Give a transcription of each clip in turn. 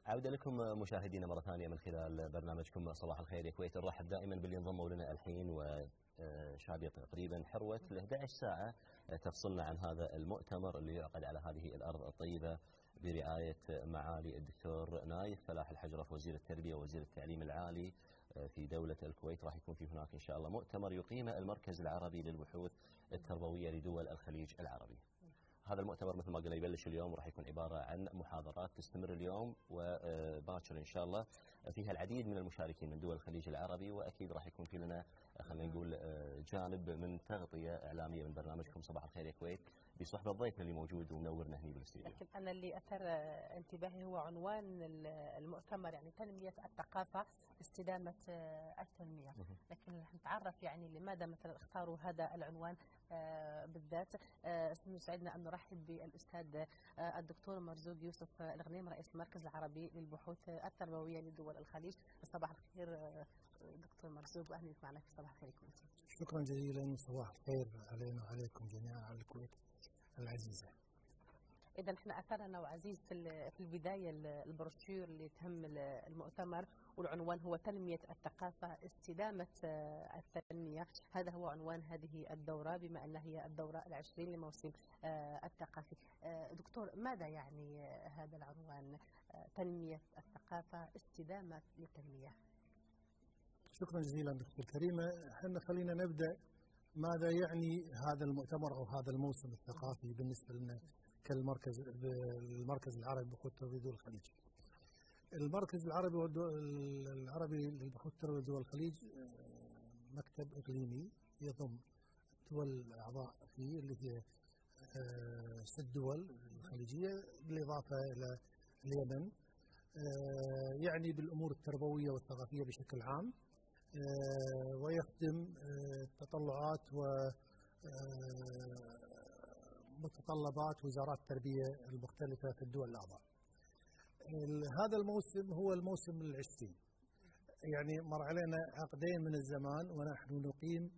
عودة لكم مشاهدينا مرة ثانية من خلال برنامجكم صباح الخير يا كويت. نرحب دائما باللي انضموا لنا الحين وشادية تقريبا حروة ل 11 ساعة تفصلنا عن هذا المؤتمر اللي يعقد على هذه الأرض الطيبة برعاية معالي الدكتور نايف فلاح الحجرف وزير التربية ووزير التعليم العالي في دولة الكويت. راح يكون في هناك إن شاء الله مؤتمر يقيمه المركز العربي للبحوث التربوية لدول الخليج العربي. هذا المؤتمر مثل ما قلنا يبلش اليوم وراح يكون عبارة عن محاضرات تستمر اليوم وباكر إن شاء الله، فيها العديد من المشاركين من دول الخليج العربي، وأكيد راح يكون في لنا خلينا نقول جانب من تغطية إعلامية من برنامجكم صباح الخير يا كويت بصحبة ضيفنا اللي موجود ومنورنا هنا بالاستديو. لكن أنا اللي أثر انتباهي هو عنوان المؤتمر، يعني تنمية الثقافة استدامة التنمية. لكن نتعرف يعني لماذا مثلا اختاروا هذا العنوان بالذات. سعدنا أن نرحب بالأستاذ الدكتور مرزوق يوسف الغنيم رئيس المركز العربي للبحوث التربوية لدول الخليج. صباح الخير دكتور مرزوق، وأهلا بك معنا في صباح الخير كويت. شكرا جزيلا، صباح الخير علينا وعليكم جميعا على الكويت العزيزة. إذا احنا أثرنا وعزيز في البداية البروشير اللي تهم المؤتمر، والعنوان هو تنمية الثقافة استدامة التنمية. هذا هو عنوان هذه الدورة بما أنها هي الدورة ال20 لموسم الثقافي. دكتور، ماذا يعني هذا العنوان تنمية الثقافة استدامة للتنمية؟ شكرا جزيلا دكتور كريمة. احنا خلينا نبدأ ماذا يعني هذا المؤتمر أو هذا الموسم الثقافي بالنسبة لنا كالمركز العربي للبحوث التربوية لدول الخليج. المركز العربي للبحوث التربوية لدول الخليج مكتب إقليمي يضم دول أعضاء فيه اللي هي 6 دول الخليجية بالإضافة إلى اليمن، يعني بالأمور التربوية والثقافية بشكل عام، ويخدم تطلعات ومتطلبات وزارات التربية المختلفة في الدول الأعضاء. هذا الموسم هو الموسم ال20، يعني مر علينا عقدين من الزمان ونحن نقيم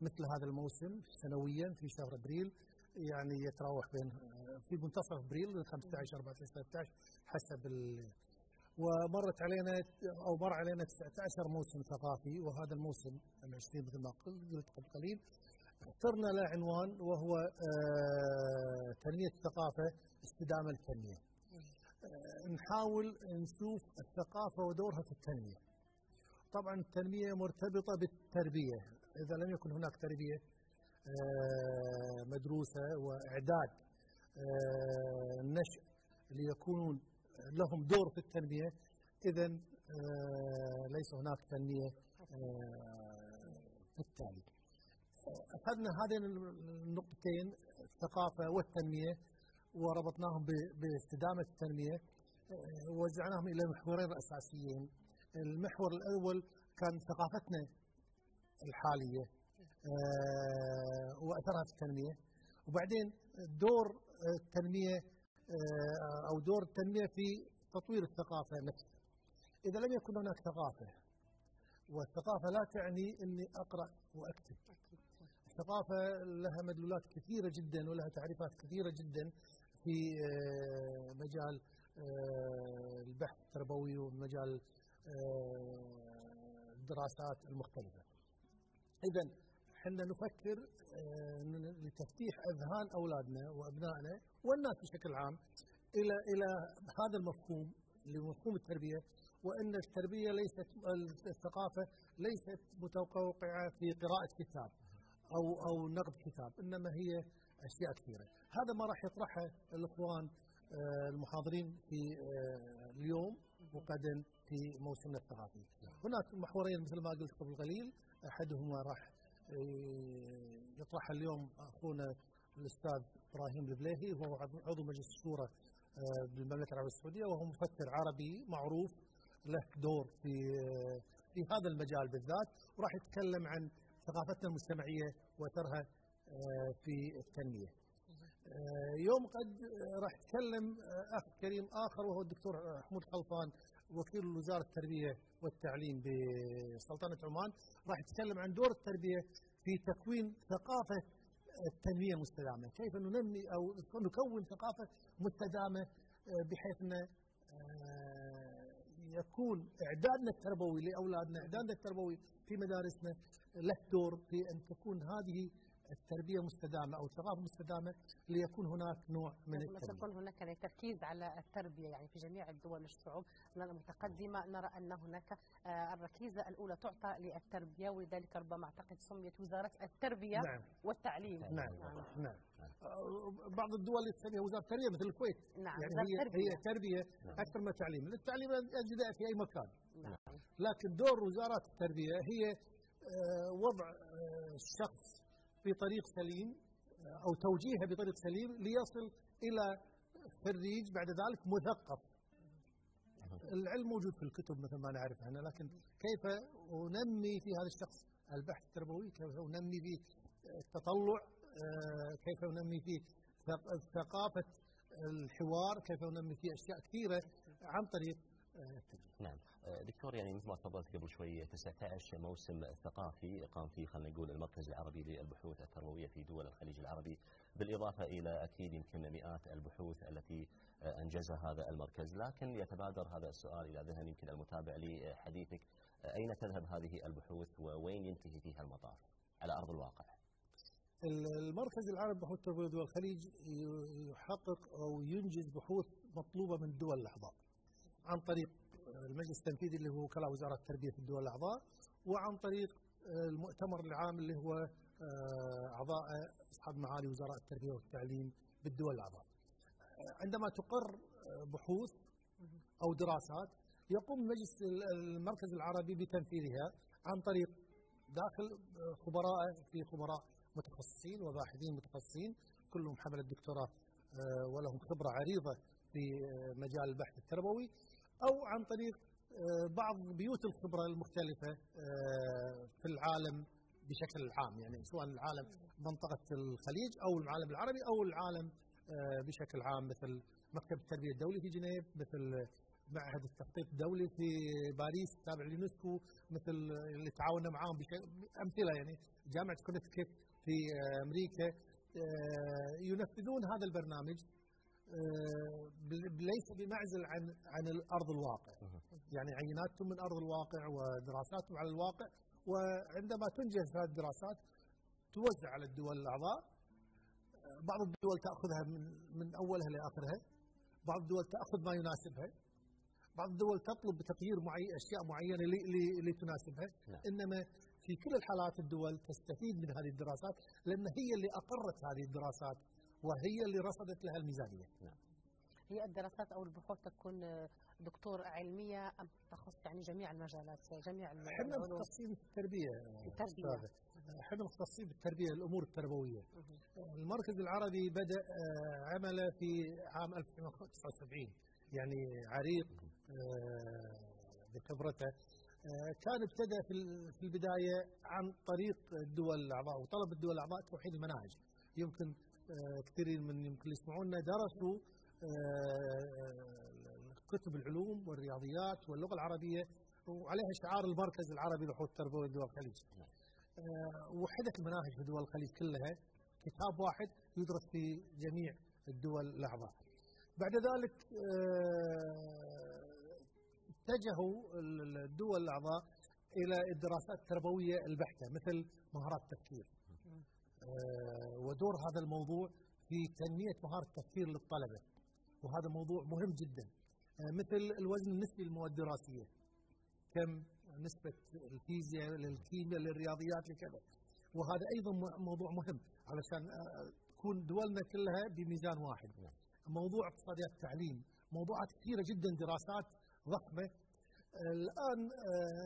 مثل هذا الموسم سنويا في شهر ابريل، يعني يتراوح بين في منتصف ابريل من 15 14 13 حسب ومرت علينا او مر علينا 19 موسم ثقافي، وهذا الموسم ال20 مثل ما قلت قبل قليل اخترنا له عنوان وهو تنمية الثقافة استدامة للتنمية. نحاول نشوف الثقافة ودورها في التنمية. طبعا التنمية مرتبطة بالتربية، إذا لم يكن هناك تربية مدروسة وإعداد النشء ليكونون لهم دور في التنمية، إذا ليس هناك تنمية بالتالي. أخذنا هذين النقطتين الثقافة والتنمية وربطناهم باستدامة التنمية، ووزعناهم إلى محورين أساسيين. المحور الأول كان ثقافتنا الحالية وأثرها في التنمية، وبعدين دور التنمية أو دور التنمية في تطوير الثقافة نفسها. إذا لم يكن هناك ثقافة، والثقافة لا تعني أني أقرأ وأكتب، الثقافة لها مدلولات كثيرة جدا ولها تعريفات كثيرة جدا في مجال البحث التربوي ومجال الدراسات المختلفة. إذا احنا نفكر لتفتيح أذهان أولادنا وأبنائنا والناس بشكل عام إلى هذا المفهوم لمفهوم التربية، وأن التربية ليست الثقافة ليست متوقعة في قراءة كتاب أو نقد كتاب، إنما هي أشياء كثيرة. هذا ما راح يطرحه الإخوان المحاضرين في اليوم وغدا في موسمنا الثقافي. هناك محورين مثل ما قلت قبل قليل، أحدهما راح يطرح اليوم أخونا الأستاذ إبراهيم البليهي، وهو عضو مجلس الشورى بالمملكة العربية السعودية، وهو مفكر عربي معروف له دور في هذا المجال بالذات، وراح يتكلم عن ثقافتنا المجتمعية وأثرها في التنمية. يوم قد راح يتكلم أخ كريم آخر وهو الدكتور حمود خلفان وكيل وزارة التربية والتعليم بسلطنة عمان، راح يتكلم عن دور التربية في تكوين ثقافة التنمية المستدامة، كيف ننمي أو نكون ثقافة مستدامة بحيث أن يكون إعدادنا التربوي لأولادنا، إعدادنا التربوي في مدارسنا له دور في أن تكون هذه التربية مستدامة أو الثقافة مستدامة، ليكون هناك نوع من التربية. يكون هناك يعني تركيز على التربية يعني في جميع الدول الشعوب المتقدمة. نرى أن هناك الركيزة الأولى تعطى للتربية، ولذلك ربما أعتقد سميت وزارة التربية نعم. والتعليم. نعم. نعم. بعض الدول اللي تسميها وزارة التربية مثل الكويت، نعم. يعني هي تربية أكثر من تعليم، التعليم أجزاء في أي مكان. نعم. لكن دور وزارات التربية هي وضع الشخص في طريق سليم أو توجيهه بطريق سليم ليصل إلى خريج بعد ذلك مثقف. العلم موجود في الكتب مثل ما نعرف احنا، لكن كيف أنمي في هذا الشخص البحث التربوي، كيف أنمي فيه التطلع، كيف أنمي فيه ثقافة الحوار، كيف أنمي فيه أشياء كثيرة عن طريق التربية. نعم دكتور، يعني مثل ما تفضلت قبل شوي 19 موسم ثقافي قام فيه خلينا نقول المركز العربي للبحوث التربوية في دول الخليج العربي، بالإضافة إلى أكيد يمكن مئات البحوث التي أنجزها هذا المركز. لكن يتبادر هذا السؤال إلى ذهن يمكن المتابع لحديثك، أين تذهب هذه البحوث ووين ينتهي فيها المطاف على أرض الواقع؟ المركز العربي للبحوث التربوية في دول الخليج يحقق أو ينجز بحوث مطلوبة من الدول الأعضاء عن طريق المجلس التنفيذي اللي هو وكلاء وزارة التربية في الدول الأعضاء، وعن طريق المؤتمر العام اللي هو أعضاء أصحاب معالي وزراء التربية والتعليم بالدول الأعضاء. عندما تقر بحوث أو دراسات يقوم مجلس المركز العربي بتنفيذها عن طريق داخل خبراء متخصصين وباحثين متخصصين كلهم حملة دكتوراه ولهم خبرة عريضة في مجال البحث التربوي، أو عن طريق بعض بيوت الخبرة المختلفة في العالم بشكل عام، يعني سواء العالم منطقة الخليج أو العالم العربي أو العالم بشكل عام، مثل مكتب التربية الدولي في جنيف، مثل معهد التخطيط الدولي في باريس تابع لليونسكو، مثل اللي تعاوننا معاهم أمثلة يعني جامعة كونكتيكت في أمريكا، ينفذون هذا البرنامج ليس بمعزل عن الأرض الواقع، يعني عيناتهم من أرض الواقع ودراساتهم على الواقع، وعندما تنجز هذه الدراسات توزع على الدول الأعضاء. بعض الدول تأخذها من أولها لآخرها، بعض الدول تأخذ ما يناسبها، بعض الدول تطلب بتغيير أشياء معينة لتناسبها. إنما في كل الحالات الدول تستفيد من هذه الدراسات، لأن هي اللي أقرت هذه الدراسات وهي اللي رصدت لها الميزانية. هي الدراسات أو البحوث تكون دكتور علمية أم تخص يعني جميع المجالات جميع العلوم؟ احنا مختصين في التربية. احنا مختصين بالتربية الأمور التربوية. المركز العربي بدأ عمله في عام 1979، يعني عريق بخبرته. كان ابتدأ في البداية عن طريق الدول الأعضاء، وطلب الدول الأعضاء توحيد المناهج. يمكن كثيرين من يمكن يسمعونا درسوا كتب العلوم والرياضيات واللغة العربية وعليها شعار المركز العربي للبحوث التربوية في دول الخليج. وحدت المناهج في دول الخليج كلها، كتاب واحد يدرس في جميع الدول الأعضاء. بعد ذلك اتجهوا الدول الأعضاء إلى الدراسات التربوية البحتة مثل مهارات التفكير، ودور هذا الموضوع في تنمية مهارة التفكير للطلبة، وهذا موضوع مهم جدا. مثل الوزن النسبي للمواد الدراسية، كم نسبة الفيزياء للكيمياء للرياضيات لكذا، وهذا أيضا موضوع مهم علشان تكون دولنا كلها بميزان واحد. موضوع اقتصاديات التعليم، موضوعات كثيرة جدا، دراسات ضخمة. الآن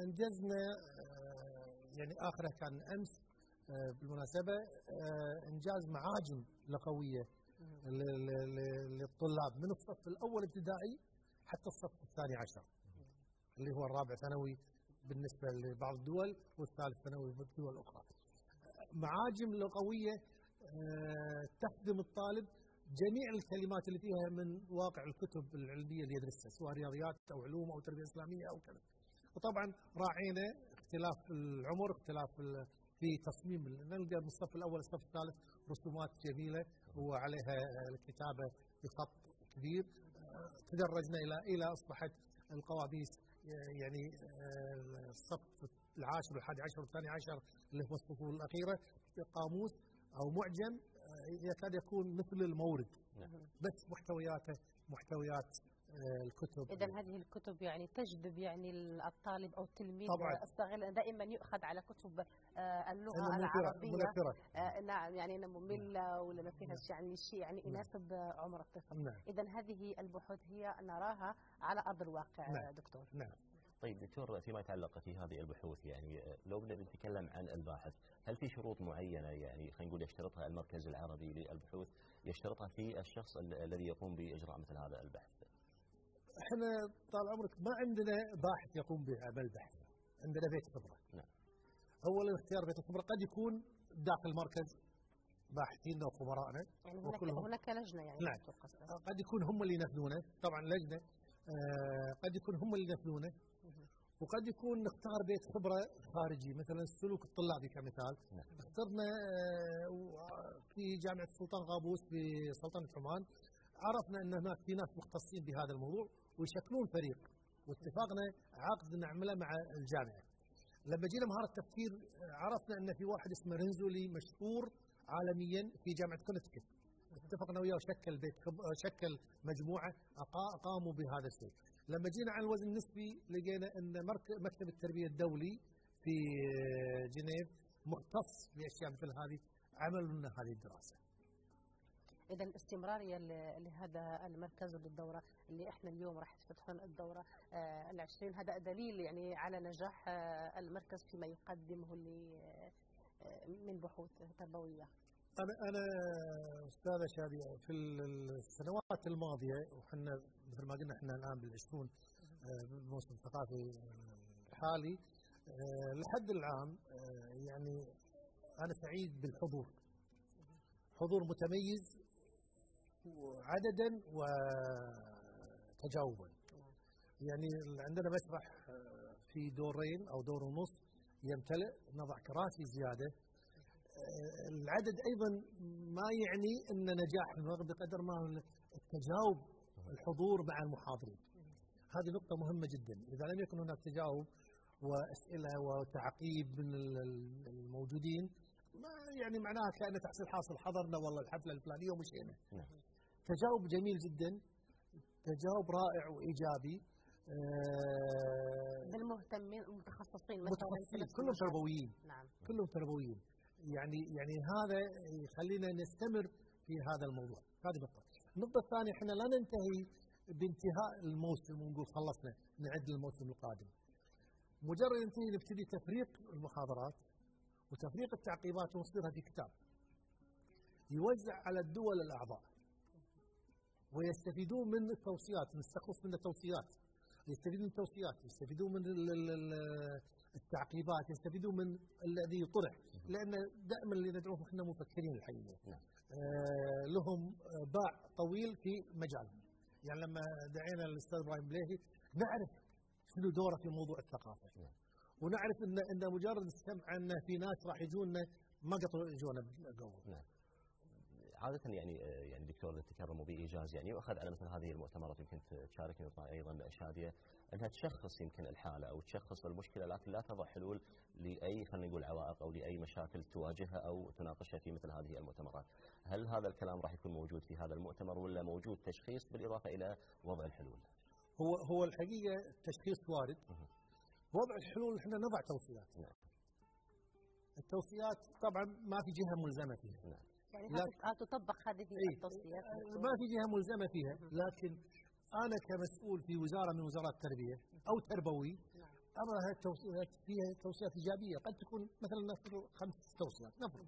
انجزنا يعني آخره كان أمس بالمناسبة إنجاز معاجم لغوية للطلاب من الصف الأول ابتدائي حتى الصف الثاني عشر، اللي هو الرابع ثانوي بالنسبة لبعض الدول والثالث ثانوي في الدول الأخرى. معاجم لغوية تخدم الطالب جميع الكلمات اللي فيها من واقع الكتب العلمية اللي يدرسها، سواء رياضيات أو علوم أو تربية إسلامية أو كذا. وطبعا راعينا اختلاف العمر، اختلاف في تصميم، نلقى من الصف الأول الصف الثالث رسومات جميلة وعليها الكتابة بخط كبير. تدرجنا إلى أصبحت القواميس يعني الصف العاشر والحادي عشر والثاني عشر اللي هو الصفوف الأخيرة قاموس أو معجم يكاد يكون مثل المورد، بس محتويات الكتب. إذا هذه الكتب يعني تجذب يعني الطالب أو التلميذ الصغير، دائما يؤخذ على كتب اللغة العربية. نعم، يعني أنا مملة ولا ما فيها يعني شيء يعني يناسب عمر الطفل. إذا هذه البحوث هي نراها على أرض الواقع. دكتور. نعم. طيب دكتور، فيما يتعلق في هذه البحوث يعني لو بدنا نتكلم عن الباحث، هل في شروط معينة يعني خلينا نقول يشترطها المركز العربي للبحوث يشترطها في الشخص الذي يقوم بإجراء مثل هذا البحث؟ احنا طال عمرك ما عندنا باحث يقوم بعمل بحث، عندنا بيت خبرة. نعم. أولا اختيار بيت الخبرة قد يكون داخل المركز باحثين وخبراءنا، يعني هناك لجنة يعني. نعم. قد يكون هم اللي ينفذونه، طبعا لجنة قد يكون هم اللي ينفذونه، وقد يكون نختار بيت خبرة خارجي، مثلا السلوك الطلابي كمثال. اخترنا في جامعة السلطان قابوس في سلطنة عمان، عرفنا أن هناك في ناس مختصين بهذا الموضوع ويشكلون فريق، واتفقنا عقد نعمله مع الجامعة. لما جينا مهارة التفكير عرفنا أن في واحد اسمه رنزولي مشهور عالميا في جامعة كونتيكت، اتفقنا وياه وشكل مجموعة قاموا بهذا الشيء. لما جينا على الوزن النسبي لقينا أن مكتب التربية الدولي في جنيف مختص بأشياء مثل هذه، عملوا لنا هذه الدراسة. إذا استمرارية لهذا المركز وللدورة اللي احنا اليوم راح تفتحون الدورة ال20، هذا دليل يعني على نجاح المركز فيما يقدمه من بحوث تربوية. أنا أستاذة شادية في السنوات الماضية، وحنا مثل ما قلنا احنا الآن بالعشرون بالموسم الثقافي الحالي لحد العام، يعني أنا سعيد بالحضور، حضور متميز عددا وتجاوبا. يعني عندنا مسرح في دورين أو دور ونص يمتلئ، نضع كراسي زيادة. العدد أيضا ما يعني أن نجاح بقدر ما التجاوب، الحضور مع المحاضرين. هذه نقطة مهمة جدا. إذا لم يكن هناك تجاوب وأسئلة وتعقيب من الموجودين، ما يعني معناها كأن تحصيل حاصل، حضرنا والله الحفلة الفلانية ومشينا. تجاوب جميل جدا، تجاوب رائع وإيجابي. بالمهتمين المتخصصين كلهم تربويين. نعم. كلهم تربويين. يعني هذا يخلينا نستمر في هذا الموضوع. هذه نقطة. النقطة الثانية، احنا لا ننتهي بانتهاء الموسم ونقول خلصنا نعد الموسم القادم. مجرد ينتهي نبتدي تفريق المحاضرات وتفريق التعقيبات ونصدرها في كتاب يوزع على الدول الأعضاء، ويستفيدون من التوصيات، نستخلص من التوصيات، يستفيدون من التوصيات، يستفيدون من التعقيبات، يستفيدون من الذي يطرح، لأن دائما اللي ندعوهم احنا مفكرين الحقيقة. لهم باع طويل في مجالهم. يعني لما دعينا الأستاذ إبراهيم بليهي نعرف شنو دوره في موضوع الثقافة، ونعرف ان مجرد السمع ان في ناس راح يجونا ما قطعوا يجونا قبل. عادة يعني دكتور تكرموا بإيجاز، يعني يؤخذ على مثل هذه المؤتمرات، يمكن تشاركني أيضا شادية، أنها تشخص يمكن الحالة أو تشخص المشكلة، لكن لا تضع حلول لأي خلينا نقول عوائق أو لأي مشاكل تواجهها أو تناقشها في مثل هذه المؤتمرات. هل هذا الكلام راح يكون موجود في هذا المؤتمر، ولا موجود تشخيص بالإضافة إلى وضع الحلول؟ هو الحقيقة التشخيص وارد. وضع الحلول احنا نضع توصيات. التوصيات طبعا ما في جهة ملزمة فيها. يعني تطبق هذه التوصيات؟ ما في جهة ملزمة فيها، لكن أنا كمسؤول في وزارة من وزارات التربية أو تربوي أرى هذه التوصيات فيها توصيات إيجابية. قد تكون مثلا نفرض 5 توصيات نفرض،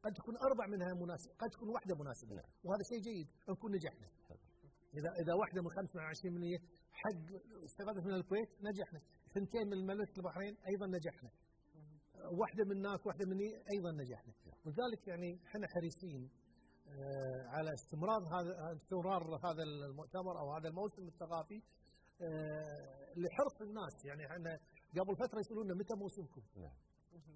قد تكون 4 منها مناسبة، قد تكون واحدة مناسبة. وهذا شيء جيد، نكون نجحنا. إذا واحدة من 25% حق استفادت من الكويت نجحنا، 2 من مملكة البحرين أيضا نجحنا، واحدة من هناك واحدة من أيضا نجحنا. ولذلك يعني احنا حريصين على استمرار هذا المؤتمر أو هذا الموسم الثقافي لحرص الناس. يعني احنا قبل فترة يسألونا متى موسمكم؟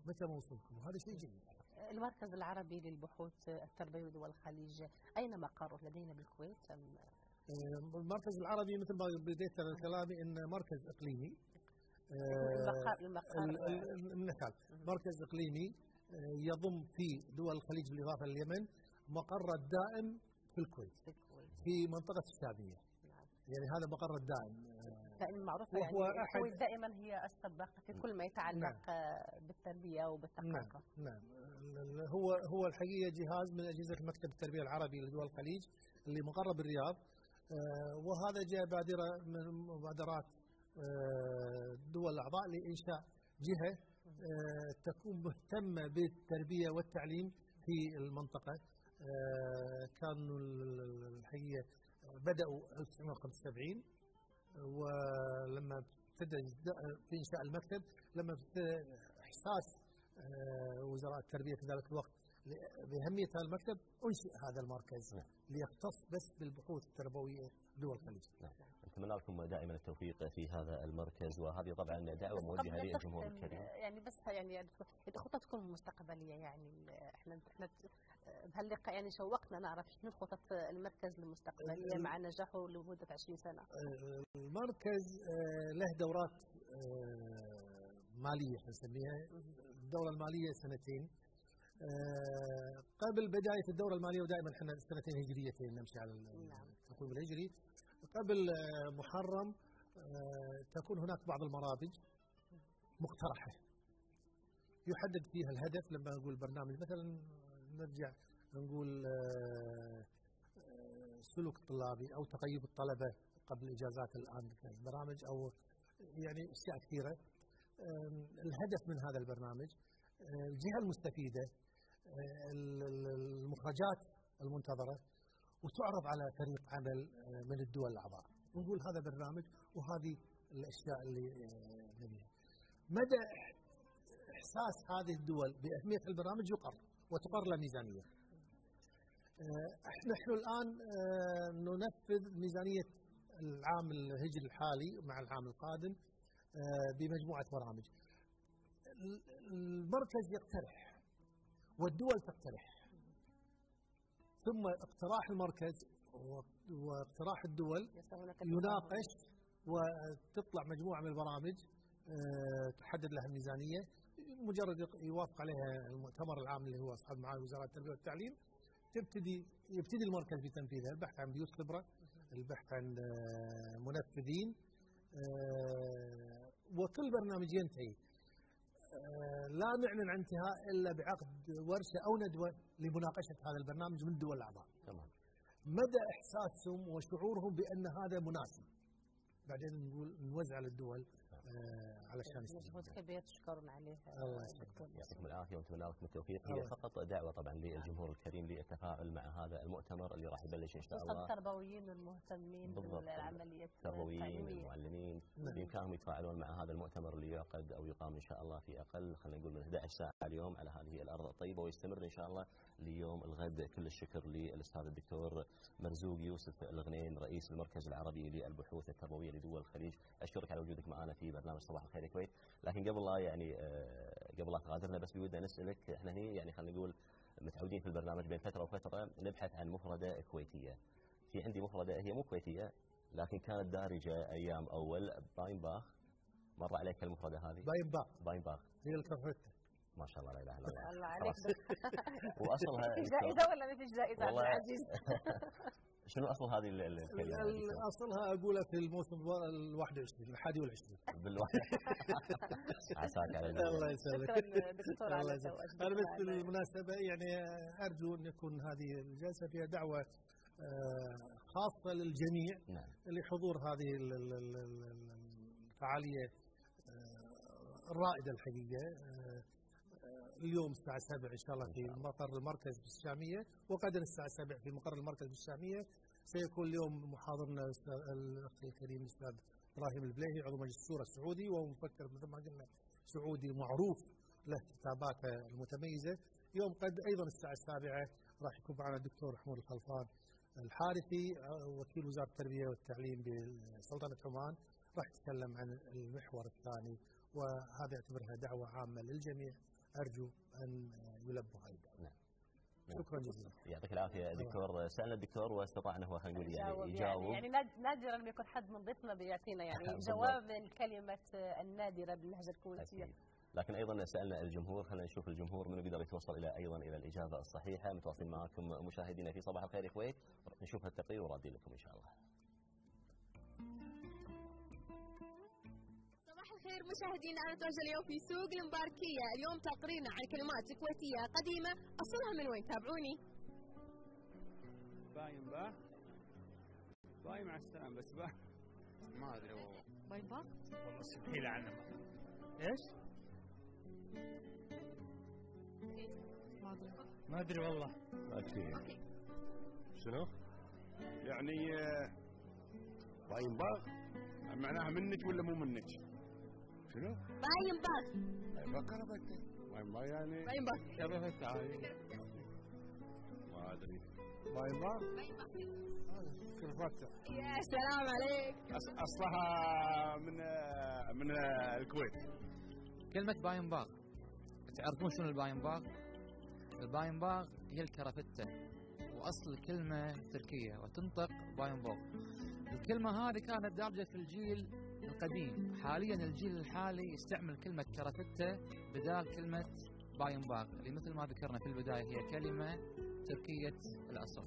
متى موسمكم؟ وهذا شيء جيد. المركز العربي للبحوث التربوية ودول الخليج أين مقره؟ لدينا بالكويت أم؟ المركز العربي مثل ما بديت كلامي انه مركز اقليمي. المثال مركز اقليمي يضم في دول الخليج بالاضافه لليمن مقره الدائم في الكويت في منطقه الشاميه. يعني هذا مقر الدائم. دائما معروفه يعني الكويت دائما هي السباقه في كل ما يتعلق بالتربيه وبالثقافه. نعم. هو الحقيقه جهاز من اجهزه مكتب التربيه العربي لدول الخليج اللي مقر بالرياض، وهذا جاء بادره من مبادرات دول الاعضاء لانشاء جهه تكون مهتمه بالتربيه والتعليم في المنطقه. كانوا الحقيقه بداوا 1975 ولما ابتدى في انشاء المكتب، لما ابتدى احساس وزراء التربيه في ذلك الوقت باهميه هذا المكتب انشئ هذا المركز ليختص بس بالبحوث التربويه دول الخليج. نتمنى لكم دائما التوفيق في هذا المركز، وهذه طبعا دعوه موجهه للجمهور الكريم. يعني بس يعني خططكم المستقبليه، يعني احنا بهاللقاء يعني شوقنا نعرف شنو خطط المركز المستقبليه مع نجاحه لمده 20 سنه. المركز له دورات ماليه نسميها. الدوره الماليه سنتين. قبل بدايه الدوره الماليه، ودائما احنا سنتين هجريتين نمشي على التقويم الهجري، قبل محرم تكون هناك بعض البرامج مقترحه يحدد فيها الهدف. لما نقول برنامج مثلا نرجع نقول سلوك الطلابي او تقييم الطلبه قبل الاجازات، الان برامج او يعني اشياء كثيره. الهدف من هذا البرنامج الجهه المستفيده، المخرجات المنتظره، وتعرض على فريق عمل من الدول الاعضاء، ونقول هذا برنامج وهذه الاشياء اللي نبيها. مدى احساس هذه الدول باهميه البرنامج يقر وتقر له ميزانيه. نحن الان ننفذ ميزانيه العام الهجري الحالي مع العام القادم بمجموعه برامج. المركز يقترح والدول تقترح، ثم اقتراح المركز واقتراح الدول يناقش وتطلع مجموعه من البرامج تحدد لها الميزانيه. مجرد يوافق عليها المؤتمر العام اللي هو اصحاب معالي وزاره التربيه والتعليم، يبتدي المركز بتنفيذها، البحث عن بيوت خبره، البحث عن منفذين، وكل برنامج ينتهي لا نعلن عن انتهاء الا بعقد ورشه او ندوه لمناقشه هذا البرنامج من الدول الاعضاء. تمام. مدى احساسهم وشعورهم بان هذا مناسب، بعدين نقول نوزع على الدول علشان مجهود كبير تشكرون عليه. الله يسلمك. يعطيكم العافيه ونتمنى لكم التوفيق. هي فقط دعوه طبعا للجمهور الكريم للتفاعل مع هذا المؤتمر اللي راح يبلش ان شاء الله. التربويين والمهتمين بالعمليه التربويين والمعلمين بامكانهم يتفاعلون مع هذا المؤتمر اللي يعقد او يقام ان شاء الله في اقل خلينا نقول من 11 ساعه اليوم على هذه الارض الطيبه، ويستمر ان شاء الله ليوم الغد. كل الشكر للاستاذ الدكتور مرزوق يوسف الغنيم رئيس المركز العربي للبحوث التربويه لدول الخليج. اشكرك على وجودك معنا في برنامج صباح الخير الكويت. لكن قبل لا يعني قبل لا تغادرنا بس بودنا نسالك، احنا هنا يعني خلينا نقول متعودين في البرنامج بين فتره وفتره نبحث عن مفرده كويتيه. في عندي مفرده هي مو كويتيه لكن كانت دارجه ايام اول، باينباخ. مر عليك المفرده هذه؟ باينباخ هي الكرفته. ما شاء الله، لا اله الا الله. الله عليك. واصلها جائزه ولا ما فيش جائزه عبد العزيز؟ شنو اصل هذه الكلمه؟ اصلها اقولها في الموسم ال21 الحادي والعشرين. عساك على الله يسلمك. شكرا دكتور على تواجدك. انا بس بالمناسبه يعني ارجو ان يكون هذه الجلسه فيها دعوه خاصه للجميع لحضور هذه الفعاليه الرائده الحقيقه. اليوم الساعة 7 إن شاء الله في مقر المركز بالشامية، وغدا الساعة 7 في مقر المركز بالشامية. سيكون اليوم محاضرنا الأخ الكريم الأستاذ إبراهيم البليهي عضو مجلس الشورى السعودي، وهو مفكر مثل ما قلنا سعودي معروف له كتاباته المتميزة. يوم قد أيضا الساعة 7 راح يكون معنا الدكتور محمود الخلفان الحارثي وكيل وزارة التربية والتعليم بسلطنة عمان، راح يتكلم عن المحور الثاني، وهذا يعتبرها دعوة عامة للجميع. أرجو أن يلبوا أيضا. شكرا جزيلا. يعطيك العافيه دكتور. سالنا الدكتور واستطاع انه خلينا نقول يعني يجاوب. يعني نادرا ما يكون حد من ضيفنا بيعطينا يعني جواب الكلمه النادره باللهجه الكويتيه. لكن ايضا سالنا الجمهور، خلينا نشوف الجمهور منو بيقدر يتوصل الى ايضا الى الاجابه الصحيحه. متواصلين معكم مشاهدينا في صباح الخير يا كويت، نشوف التقرير ورادين لكم ان شاء الله. صباح الخير مشاهدينا، انا توجه اليوم في سوق المباركيه، اليوم تقريرنا عن كلمات كويتيه قديمه اصلها من وين؟ تابعوني. باين باي مع السلامه، بس ما ادري والله. باين با؟ والله سهيله عنه. ايش؟ ما ادري والله. اوكي. شنو؟ يعني باين باغ معناها منك ولا مو منك؟ شنو؟ باين باغ. باين كرفتة. باين باغ يعني باين باغ. كرفتة عادي. ما ادري. باين باغ؟ كرفتة. يا سلام عليك. اصلها من الكويت. كلمة باينباغ، تعرفون شنو الباينباغ؟ الباينباغ هي الكرافتة، وأصل الكلمة تركية وتنطق باينباغ. الكلمة هذه كانت دارجة في الجيل القديم، حاليا الجيل الحالي يستعمل كلمة كرافتة بدال كلمة باينباغ، اللي مثل ما ذكرنا في البداية هي كلمة تركية الأصل.